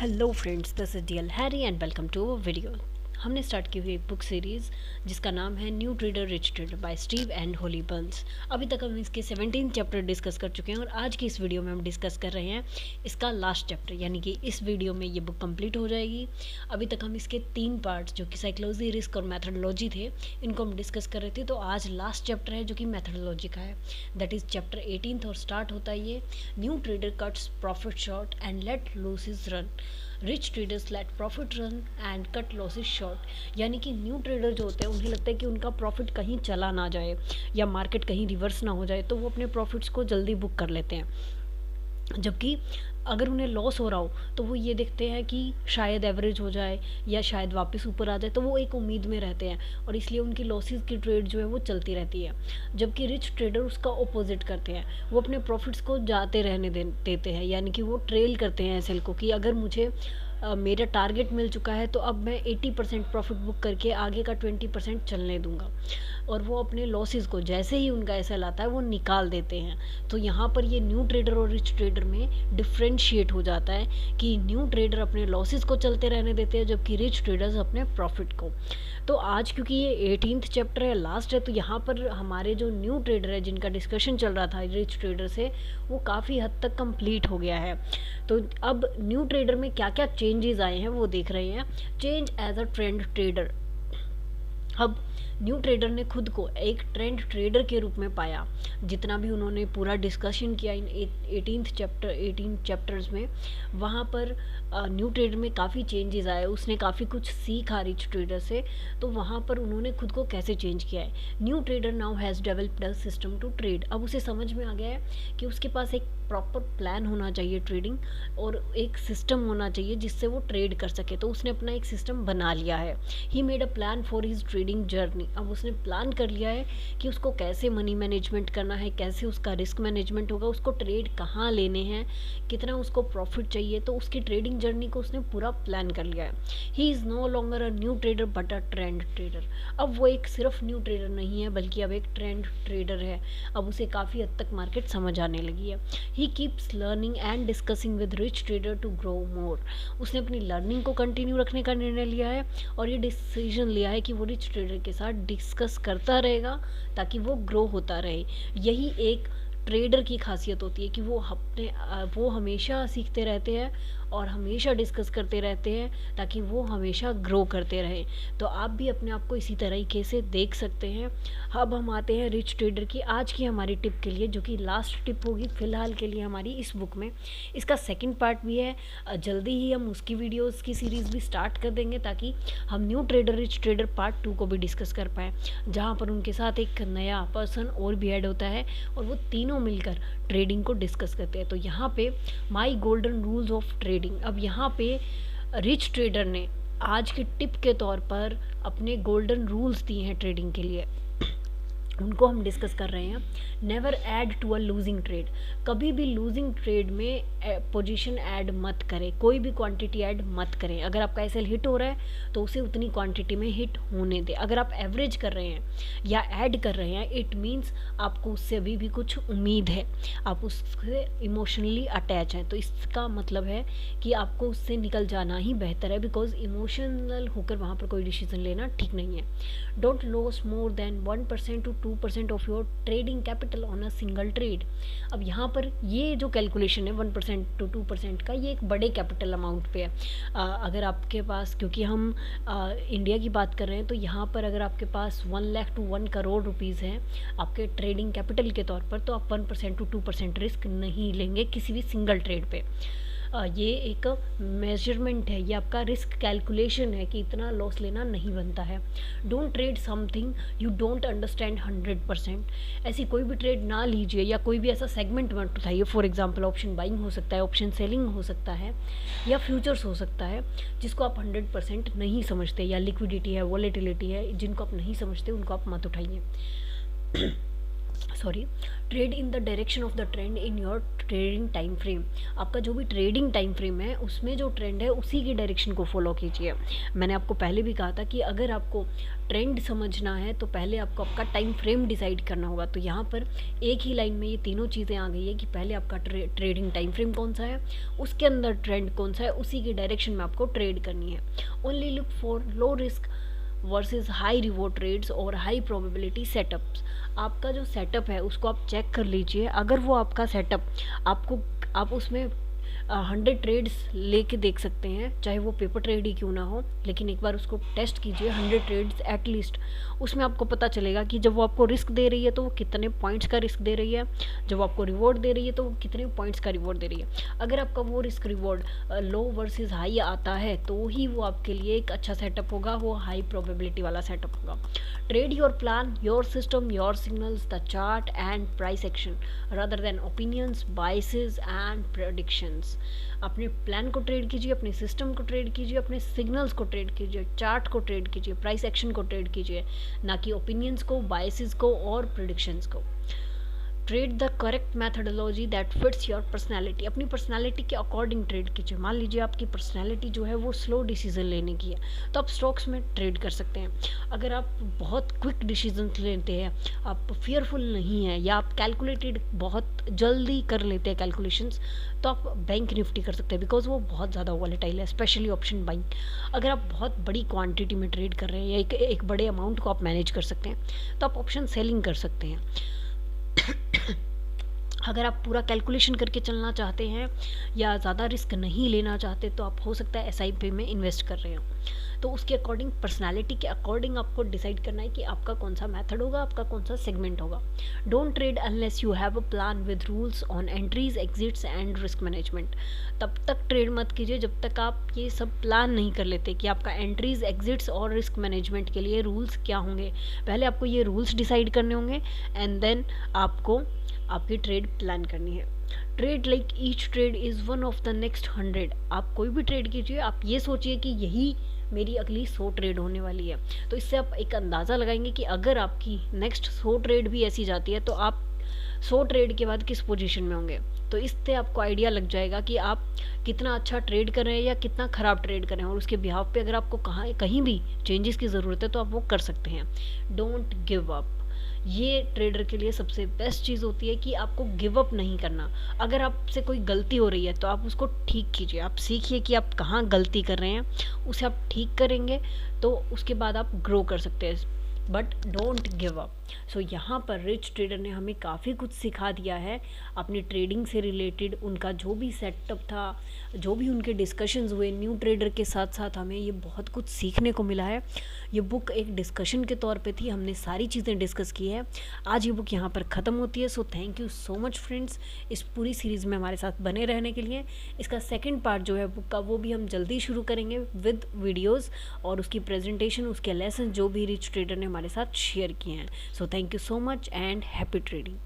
Hello friends, this is DL Harry and welcome to our video. हमने start की हुई एक बुक सीरीज़ जिसका नाम है new trader rich trader by Steve and Holly Burns. अभी तक हम इसके 17 चैप्टर डिस्कस कर चुके हैं और आज की इस वीडियो में हम डिस्कस कर रहे हैं इसका लास्ट चैप्टर, यानी कि इस वीडियो में ये बुक कंप्लीट हो जाएगी। अभी तक हम इसके 3 पार्ट्स जो कि साइकोलॉजी, रिस्क और मैथडोलॉजी थे, इनको हम डिस्कस कर रहे थे। तो आज लास्ट चैप्टर है जो कि मैथडोलॉजी का है, दैट इज़ चैप्टर 18 और स्टार्ट होता है ये new trader cuts profit short and let losses run. Rich traders let profit run and cut losses short. यानी कि न्यू ट्रेडर जो होते हैं उन्हें लगता है कि उनका प्रॉफिट कहीं चला ना जाए या मार्केट कहीं रिवर्स ना हो जाए, तो वो अपने प्रॉफिट्स को जल्दी बुक कर लेते हैं। जबकि अगर उन्हें लॉस हो रहा हो तो वो ये देखते हैं कि शायद एवरेज हो जाए या शायद वापस ऊपर आ जाए, तो वो एक उम्मीद में रहते हैं और इसलिए उनकी लॉसेस की ट्रेड जो है वो चलती रहती है। जबकि रिच ट्रेडर उसका ऑपोजिट करते हैं, वो अपने प्रॉफिट्स को जाते रहने देते हैं, यानी कि वो ट्रेल करते हैं सेल को कि अगर मुझे मेरा टारगेट मिल चुका है तो अब मैं 80% प्रॉफिट बुक करके आगे का 20% चलने दूंगा, और वो अपने लॉसेस को जैसे ही उनका ऐसा लाता है वो निकाल देते हैं। तो यहाँ पर ये न्यू ट्रेडर और रिच ट्रेडर में डिफ्रेंशिएट हो जाता है कि न्यू ट्रेडर अपने लॉसेस को चलते रहने देते हैं जबकि रिच ट्रेडर्स अपने प्रॉफिट को। तो आज क्योंकि ये 18th चैप्टर है, लास्ट है, तो यहाँ पर हमारे जो न्यू ट्रेडर है जिनका डिस्कशन चल रहा था रिच ट्रेडर से, वो काफ़ी हद तक कंप्लीट हो गया है। तो अब न्यू ट्रेडर में क्या क्या चेंजेस आए हैं वो देख रहे हैं। Change as a trend trader. अब न्यू ट्रेडर ने खुद को एक ट्रेंड ट्रेडर के रूप में पाया। जितना भी उन्होंने पूरा डिस्कशन किया इन 18 चैप्टर्स में, वहाँ पर न्यू ट्रेडर में काफ़ी चेंजेस आए, उसने काफ़ी कुछ सीखा रिच ट्रेडर से। तो वहाँ पर उन्होंने खुद को कैसे चेंज किया है। New trader now has developed a system to trade. अब उसे समझ में आ गया है कि उसके पास एक प्रॉपर प्लान होना चाहिए ट्रेडिंग, और एक सिस्टम होना चाहिए जिससे वो ट्रेड कर सके। तो उसने अपना एक सिस्टम बना लिया है। He made a plan for his trading journey. अब उसने प्लान कर लिया है कि उसको कैसे मनी मैनेजमेंट करना है, कैसे उसका रिस्क मैनेजमेंट होगा, उसको ट्रेड कहाँ लेने हैं, कितना उसको प्रॉफिट चाहिए। तो उसकी ट्रेडिंग जर्नी को उसने पूरा प्लान कर लिया है। He is no longer a new trader but a trend trader. अब वो एक सिर्फ न्यू ट्रेडर नहीं है बल्कि अब एक ट्रेंड ट्रेडर है। अब उसे काफ़ी हद तक मार्केट समझ आने लगी है। He keeps learning and discussing with rich trader to grow more. उसने अपनी लर्निंग को कंटिन्यू रखने का निर्णय लिया है और ये डिसीजन लिया है कि वो रिच ट्रेडर के साथ डिस्कस करता रहेगा ताकि वो ग्रो होता रहे। यही एक ट्रेडर की खासियत होती है कि वो हमेशा सीखते रहते हैं और हमेशा डिस्कस करते रहते हैं ताकि वो हमेशा ग्रो करते रहें। तो आप भी अपने आप को इसी तरीके से देख सकते हैं। अब हम आते हैं रिच ट्रेडर की आज की हमारी टिप के लिए, जो कि लास्ट टिप होगी फ़िलहाल के लिए हमारी इस बुक में। इसका सेकंड पार्ट भी है, जल्दी ही हम उसकी वीडियोस की सीरीज़ भी स्टार्ट कर देंगे ताकि हम new trader rich trader part 2 को भी डिस्कस कर पाएँ, जहाँ पर उनके साथ एक नया पर्सन और भी ऐड होता है और वो तीनों मिलकर ट्रेडिंग को डिस्कस करते हैं। तो यहाँ पे माई गोल्डन रूल्स ऑफ ट्रेडिंग। अब यहाँ पे रिच ट्रेडर ने आज के टिप के तौर पर अपने गोल्डन रूल्स दिए हैं ट्रेडिंग के लिए, उनको हम डिस्कस कर रहे हैं। Never add to a losing trade. कभी भी लूजिंग ट्रेड में पोजीशन ऐड मत करें, कोई भी क्वांटिटी ऐड मत करें। अगर आपका एसएल हिट हो रहा है तो उसे उतनी क्वांटिटी में हिट होने दें। अगर आप एवरेज कर रहे हैं या ऐड कर रहे हैं, इट मीन्स आपको उससे अभी भी कुछ उम्मीद है, आप उससे इमोशनली अटैच हैं। तो इसका मतलब है कि आपको उससे निकल जाना ही बेहतर है, बिकॉज इमोशनल होकर वहाँ पर कोई डिसीजन लेना ठीक नहीं है। Don't loss more than 1% to 2% of your trading capital on a single trade. अब यहाँ पर ये जो कैलकुलेशन है 1% to 2% का, ये एक बड़े कैपिटल अमाउंट पे है। अगर आपके पास, क्योंकि हम इंडिया की बात कर रहे हैं, तो यहाँ पर अगर आपके पास 1 लाख to 1 करोड़ रुपीज़ हैं आपके ट्रेडिंग कैपिटल के तौर पर, तो आप 1% to 2% रिस्क नहीं लेंगे किसी भी सिंगल ट्रेड पे। ये एक मेजरमेंट है, ये आपका रिस्क कैलकुलेशन है कि इतना लॉस लेना नहीं बनता है। Don't trade something you don't understand 100%। ऐसी कोई भी ट्रेड ना लीजिए या कोई भी ऐसा सेगमेंट मत उठाइए। फॉर एग्जांपल ऑप्शन बाइंग हो सकता है, ऑप्शन सेलिंग हो सकता है, या फ्यूचर्स हो सकता है, जिसको आप 100% नहीं समझते, या लिक्विडिटी है, वॉलेटिलिटी है, जिनको आप नहीं समझते उनको आप मत उठाइए। Sorry, trade in the direction of the trend in your trading time frame. आपका जो भी ट्रेडिंग टाइम फ्रेम है उसमें जो ट्रेंड है उसी की डायरेक्शन को फॉलो कीजिए। मैंने आपको पहले भी कहा था कि अगर आपको ट्रेंड समझना है तो पहले आपको आपका टाइम फ्रेम डिसाइड करना होगा। तो यहाँ पर एक ही लाइन में ये तीनों चीज़ें आ गई है कि पहले आपका ट्रेडिंग टाइम फ्रेम कौन सा है, उसके अंदर ट्रेंड कौन सा है, उसी की डायरेक्शन में आपको ट्रेड करनी है। Only look for low risk versus high reward trades और हाई प्रोबेबिलिटी सेटअप्स। आपका जो सेटअप है उसको आप चेक कर लीजिए। अगर वो आपका सेटअप आपको, आप उसमें 100 ट्रेड्स लेके देख सकते हैं, चाहे वो पेपर ट्रेड ही क्यों ना हो, लेकिन एक बार उसको टेस्ट कीजिए 100 ट्रेड्स एटलीस्ट। उसमें आपको पता चलेगा कि जब वो आपको रिस्क दे रही है तो वो कितने पॉइंट्स का रिस्क दे रही है, जब वो आपको रिवॉर्ड दे रही है तो वो कितने पॉइंट्स का रिवॉर्ड दे रही है। अगर आपका वो रिस्क रिवॉर्ड लो वर्सेस हाई आता है तो ही वो आपके लिए एक अच्छा सेटअप होगा, वो हाई प्रोबेबिलिटी वाला सेटअप होगा। Trade your plan, your system, your signals, the chart and price action rather than opinions, biases and predictions. अपने प्लान को ट्रेड कीजिए, अपने सिस्टम को ट्रेड कीजिए, अपने सिग्नल्स को ट्रेड कीजिए, चार्ट को ट्रेड कीजिए, प्राइस एक्शन को ट्रेड कीजिए, ना कि ओपिनियंस को, बायसेस को और प्रेडिक्शंस को। Trade the correct methodology that fits your personality. अपनी पर्सनैलिटी के अकॉर्डिंग ट्रेड कीजिए। मान लीजिए आपकी पर्सनैलिटी जो है वो स्लो डिसीजन लेने की है तो आप स्टॉक्स में ट्रेड कर सकते हैं। अगर आप बहुत क्विक डिसीजन लेते हैं, आप फियरफुल नहीं है या आप कैलकुलेटेड बहुत जल्दी कर लेते हैं कैलकुलेशंस, तो आप बैंक निफ्टी कर सकते हैं बिकॉज वो बहुत ज़्यादा वॉलेटाइल है, स्पेशली ऑप्शन बाइंग। अगर आप बहुत बड़ी क्वांटिटी में ट्रेड कर रहे हैं या एक बड़े अमाउंट को आप मैनेज कर सकते हैं तो आप ऑप्शन सेलिंग कर सकते हैं। अगर आप पूरा कैलकुलेशन करके चलना चाहते हैं या ज़्यादा रिस्क नहीं लेना चाहते तो आप हो सकता है एसआईपी में इन्वेस्ट कर रहे हो। तो उसके अकॉर्डिंग, पर्सनालिटी के अकॉर्डिंग आपको डिसाइड करना है कि आपका कौन सा मेथड होगा, आपका कौन सा सेगमेंट होगा। Don't trade unless you have a plan with rules on entries, exits and risk management. तब तक ट्रेड मत कीजिए जब तक आप ये सब प्लान नहीं कर लेते कि आपका एंट्रीज, एग्जिट्स और रिस्क मैनेजमेंट के लिए रूल्स क्या होंगे। पहले आपको ये रूल्स डिसाइड करने होंगे एंड देन आपको आपकी ट्रेड प्लान करनी है। Trade like each trade is one of the next 100। आप कोई भी ट्रेड कीजिए, आप ये सोचिए कि यही मेरी अगली 100 ट्रेड होने वाली है। तो इससे आप एक अंदाज़ा लगाएंगे कि अगर आपकी नेक्स्ट 100 ट्रेड भी ऐसी जाती है तो आप 100 ट्रेड के बाद किस पोजीशन में होंगे। तो इससे आपको आइडिया लग जाएगा कि आप कितना अच्छा ट्रेड कर रहे हैं या कितना ख़राब ट्रेड कर रहे हैं, और उसके बिहाव पे अगर आपको कहीं भी चेंजेस की ज़रूरत है तो आप वो कर सकते हैं। Don't give up. ये ट्रेडर के लिए सबसे बेस्ट चीज़ होती है कि आपको गिव अप नहीं करना। अगर आपसे कोई गलती हो रही है तो आप उसको ठीक कीजिए, आप सीखिए कि आप कहाँ गलती कर रहे हैं, उसे आप ठीक करेंगे तो उसके बाद आप ग्रो कर सकते हैं। But don't give up. So यहाँ पर रिच ट्रेडर ने हमें काफ़ी कुछ सिखा दिया है अपनी ट्रेडिंग से रिलेटेड। उनका जो भी सेटअप था, जो भी उनके डिस्कशंस हुए न्यू ट्रेडर के साथ साथ, हमें ये बहुत कुछ सीखने को मिला है। ये बुक एक डिस्कशन के तौर पे थी, हमने सारी चीज़ें डिस्कस की है। आज ये बुक यहाँ पर ख़त्म होती है। So thank you so much friends, इस पूरी सीरीज़ में हमारे साथ बने रहने के लिए। इसका सेकेंड पार्ट जो है बुक का वो भी हम जल्दी शुरू करेंगे विद वीडियोज़ और उसकी प्रेजेंटेशन, उसके लेसन जो भी रिच ट्रेडर ने हमारे साथ शेयर किए हैं। So thank you so much and happy trading.